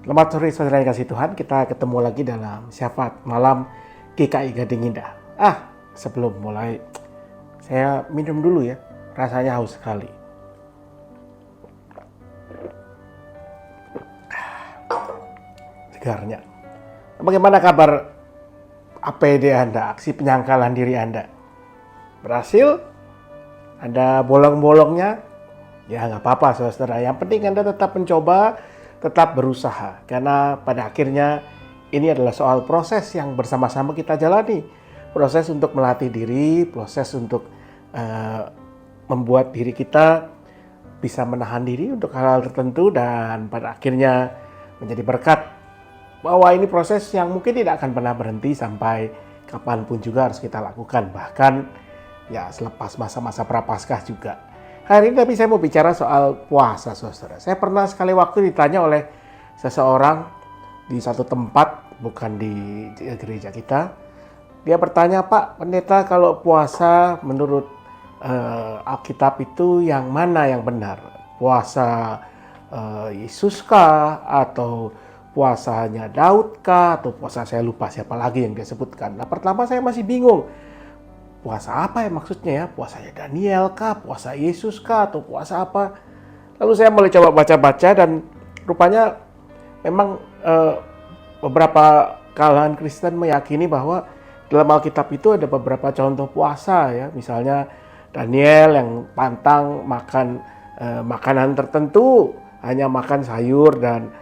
Selamat sore saudara yang kasih Tuhan, kita ketemu lagi dalam Syafaat Malam GKI Gading Indah. Sebelum mulai, saya minum dulu ya, rasanya haus sekali. Segarnya. Bagaimana kabar APD Anda, aksi penyangkalan diri Anda? Berhasil? Ada bolong-bolongnya? Ya nggak apa-apa saudara, yang penting Anda tetap mencoba, tetap berusaha. Karena pada akhirnya ini adalah soal proses yang bersama-sama kita jalani. Proses untuk melatih diri, proses untuk membuat diri kita bisa menahan diri untuk hal-hal tertentu dan pada akhirnya menjadi berkat. Bahwa ini proses yang mungkin tidak akan pernah berhenti sampai kapanpun juga harus kita lakukan. Bahkan ya selepas masa-masa prapaskah juga. Hari ini tapi saya mau bicara soal puasa, saudara. Saya pernah sekali waktu ditanya oleh seseorang di satu tempat, bukan di gereja kita. Dia bertanya, Pak Pendeta, kalau puasa menurut Alkitab itu yang mana yang benar? Puasa Yesus kah? Atau puasanya Daud kah? Atau puasa saya lupa siapa lagi yang dia sebutkan. Nah pertama saya masih bingung. Puasa apa ya maksudnya ya? Puasanya Daniel kah? Puasa Yesus kah? Atau puasa apa? Lalu saya mulai coba baca-baca dan rupanya memang beberapa kalangan Kristen meyakini bahwa dalam Alkitab itu ada beberapa contoh puasa ya. Misalnya Daniel yang pantang makan makanan tertentu, hanya makan sayur dan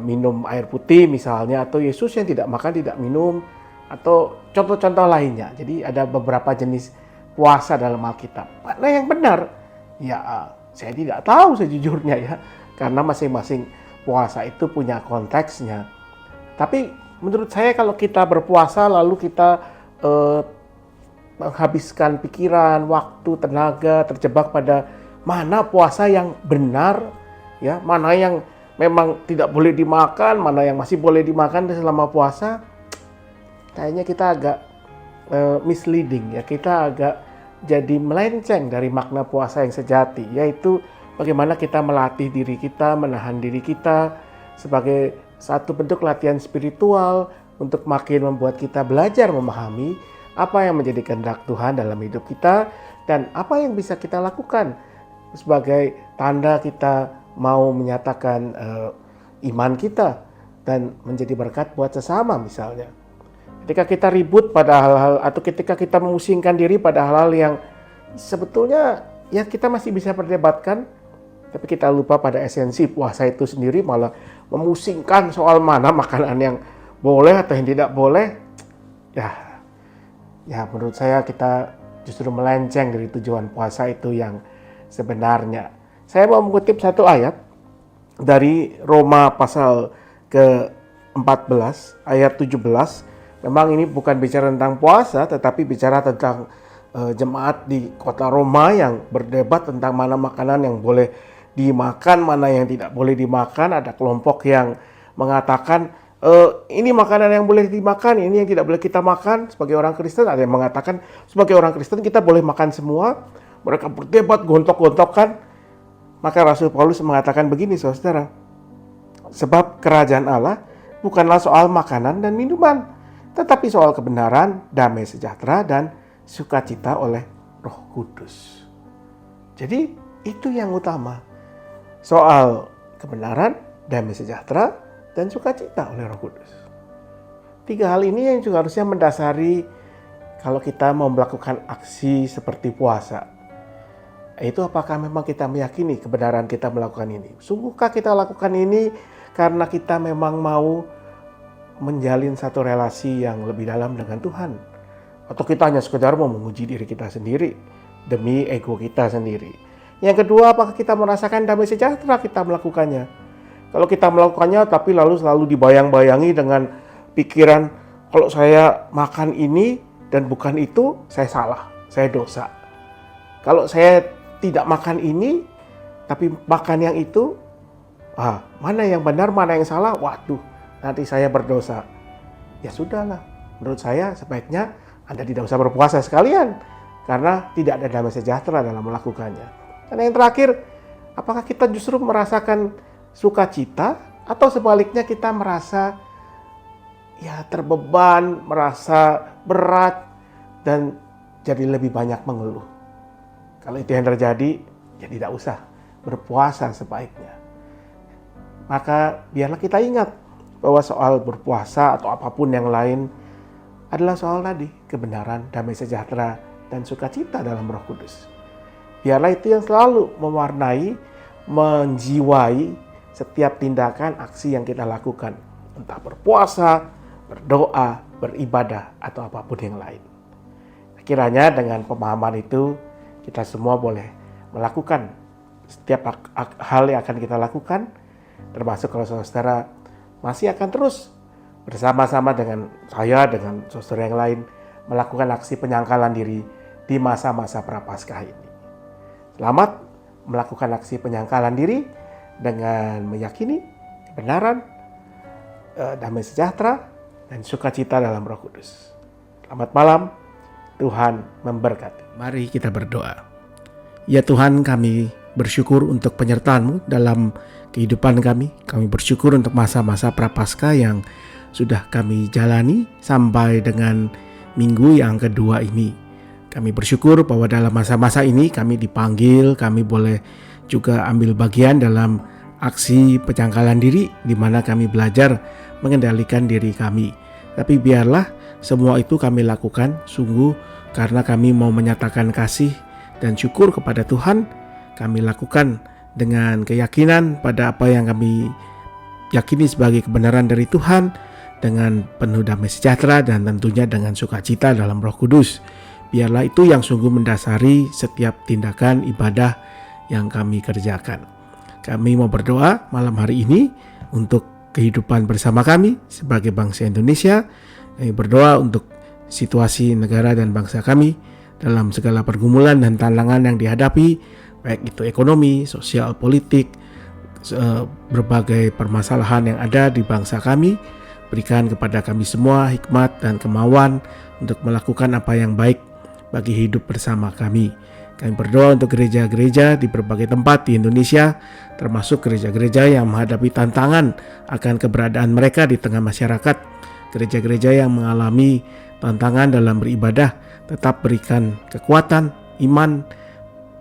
minum air putih misalnya. Atau Yesus yang tidak makan, tidak minum. Atau contoh-contoh lainnya. Jadi ada beberapa jenis puasa dalam Alkitab. Mana yang benar? Ya saya tidak tahu sejujurnya ya. Karena masing-masing puasa itu punya konteksnya. Tapi menurut saya kalau kita berpuasa lalu kita menghabiskan pikiran, waktu, tenaga, terjebak pada mana puasa yang benar, ya, mana yang memang tidak boleh dimakan, mana yang masih boleh dimakan selama puasa, kayaknya kita agak misleading ya, kita agak jadi melenceng dari makna puasa yang sejati, yaitu bagaimana kita melatih diri kita, menahan diri kita sebagai satu bentuk latihan spiritual untuk makin membuat kita belajar memahami apa yang menjadi kehendak Tuhan dalam hidup kita dan apa yang bisa kita lakukan sebagai tanda kita mau menyatakan iman kita dan menjadi berkat buat sesama misalnya. Ketika kita ribut pada hal-hal atau ketika kita memusingkan diri pada hal-hal yang sebetulnya ya kita masih bisa perdebatkan, tapi kita lupa pada esensi puasa itu sendiri, malah memusingkan soal mana makanan yang boleh atau yang tidak boleh. Ya menurut saya kita justru melenceng dari tujuan puasa itu yang sebenarnya. Saya mau mengutip satu ayat dari Roma pasal ke-14 ayat 17. Memang ini bukan bicara tentang puasa, tetapi bicara tentang jemaat di kota Roma yang berdebat tentang mana makanan yang boleh dimakan, mana yang tidak boleh dimakan. Ada kelompok yang mengatakan ini makanan yang boleh dimakan, ini yang tidak boleh kita makan. Sebagai orang Kristen ada yang mengatakan sebagai orang Kristen kita boleh makan semua. Mereka berdebat gontok-gontokan. Maka Rasul Paulus mengatakan begini saudara, sebab kerajaan Allah bukanlah soal makanan dan minuman, tetapi soal kebenaran, damai sejahtera, dan sukacita oleh Roh Kudus. Jadi itu yang utama. Soal kebenaran, damai sejahtera, dan sukacita oleh Roh Kudus. 3 hal ini yang juga harusnya mendasari kalau kita mau melakukan aksi seperti puasa. Itu apakah memang kita meyakini kebenaran kita melakukan ini? Sungguhkah kita lakukan ini karena kita memang mau menjalin satu relasi yang lebih dalam dengan Tuhan? Atau kita hanya sekedar mau menguji diri kita sendiri demi ego kita sendiri? Yang kedua, apakah kita merasakan damai sejahtera kita melakukannya? Kalau kita melakukannya tapi lalu selalu dibayang-bayangi dengan pikiran kalau saya makan ini dan bukan itu, saya salah, saya dosa. Kalau saya tidak makan ini tapi makan yang itu, mana yang benar, mana yang salah? Waduh, nanti saya berdosa. Ya sudahlah, menurut saya sebaiknya Anda tidak usah berpuasa sekalian karena tidak ada damai sejahtera dalam melakukannya. Dan yang terakhir, apakah kita justru merasakan sukacita Atau sebaliknya kita merasa ya terbeban, merasa berat, dan jadi lebih banyak mengeluh. Kalau itu yang terjadi, ya tidak usah berpuasa sebaiknya. Maka biarlah kita ingat bahwa soal berpuasa atau apapun yang lain adalah soal tadi, kebenaran, damai sejahtera, dan sukacita dalam Roh Kudus. Biarlah itu yang selalu mewarnai, menjiwai setiap tindakan, aksi yang kita lakukan. Entah berpuasa, berdoa, beribadah, atau apapun yang lain. Kiranya dengan pemahaman itu, kita semua boleh melakukan setiap hal yang akan kita lakukan, termasuk kalau saudara masih akan terus bersama-sama dengan saya, dengan saudara yang lain, melakukan aksi penyangkalan diri di masa-masa Prapaskah ini. Selamat melakukan aksi penyangkalan diri dengan meyakini kebenaran, damai sejahtera, dan sukacita dalam Roh Kudus. Selamat malam, Tuhan memberkati. Mari kita berdoa. Ya Tuhan, kami bersyukur untuk penyertaan-Mu dalam kehidupan kami. Kami bersyukur untuk masa-masa Prapaskah yang sudah kami jalani sampai dengan minggu yang kedua ini. Kami bersyukur bahwa dalam masa-masa ini kami dipanggil, kami boleh juga ambil bagian dalam aksi penyangkalan diri, di mana kami belajar mengendalikan diri kami. Tapi biarlah semua itu kami lakukan sungguh karena kami mau menyatakan kasih dan syukur kepada Tuhan. Kami lakukan dengan keyakinan pada apa yang kami yakini sebagai kebenaran dari Tuhan, dengan penuh damai sejahtera dan tentunya dengan sukacita dalam Roh Kudus. Biarlah itu yang sungguh mendasari setiap tindakan ibadah yang kami kerjakan. Kami mau berdoa malam hari ini untuk kehidupan bersama kami sebagai bangsa Indonesia. Kami berdoa untuk situasi negara dan bangsa kami dalam segala pergumulan dan tantangan yang dihadapi, baik itu ekonomi, sosial, politik, berbagai permasalahan yang ada di bangsa kami. Berikan kepada kami semua hikmat dan kemauan untuk melakukan apa yang baik bagi hidup bersama kami. Kami berdoa untuk gereja-gereja di berbagai tempat di Indonesia, termasuk gereja-gereja yang menghadapi tantangan akan keberadaan mereka di tengah masyarakat. Gereja-gereja yang mengalami tantangan dalam beribadah, tetap berikan kekuatan, iman,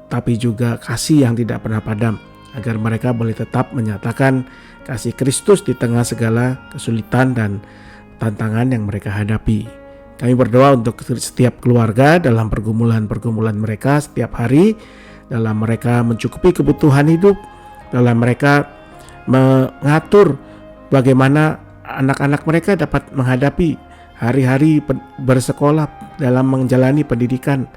tapi juga kasih yang tidak pernah padam, agar mereka boleh tetap menyatakan kasih Kristus di tengah segala kesulitan dan tantangan yang mereka hadapi. Kami berdoa untuk setiap keluarga dalam pergumulan-pergumulan mereka setiap hari, dalam mereka mencukupi kebutuhan hidup, dalam mereka mengatur bagaimana anak-anak mereka dapat menghadapi hari-hari bersekolah, dalam menjalani pendidikan,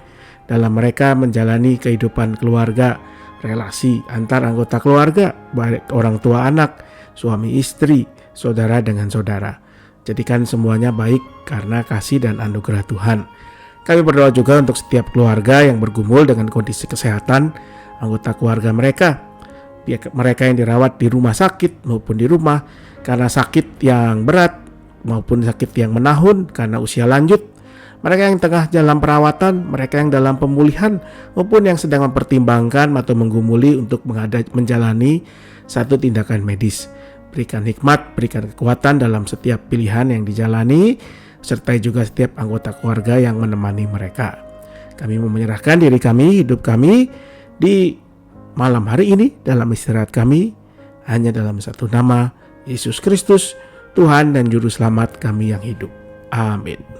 dalam mereka menjalani kehidupan keluarga, relasi antar anggota keluarga, baik orang tua anak, suami istri, saudara dengan saudara. Jadikan semuanya baik karena kasih dan anugerah Tuhan. Kami berdoa juga untuk setiap keluarga yang bergumul dengan kondisi kesehatan anggota keluarga mereka. Mereka yang dirawat di rumah sakit maupun di rumah karena sakit yang berat maupun sakit yang menahun karena usia lanjut. Mereka yang tengah dalam perawatan, mereka yang dalam pemulihan maupun yang sedang mempertimbangkan atau menggumuli untuk menjalani satu tindakan medis. Berikan hikmat, berikan kekuatan dalam setiap pilihan yang dijalani, serta juga setiap anggota keluarga yang menemani mereka. Kami mau menyerahkan diri kami, hidup kami di malam hari ini dalam istirahat kami, hanya dalam satu nama, Yesus Kristus, Tuhan dan Juru Selamat kami yang hidup. Amin.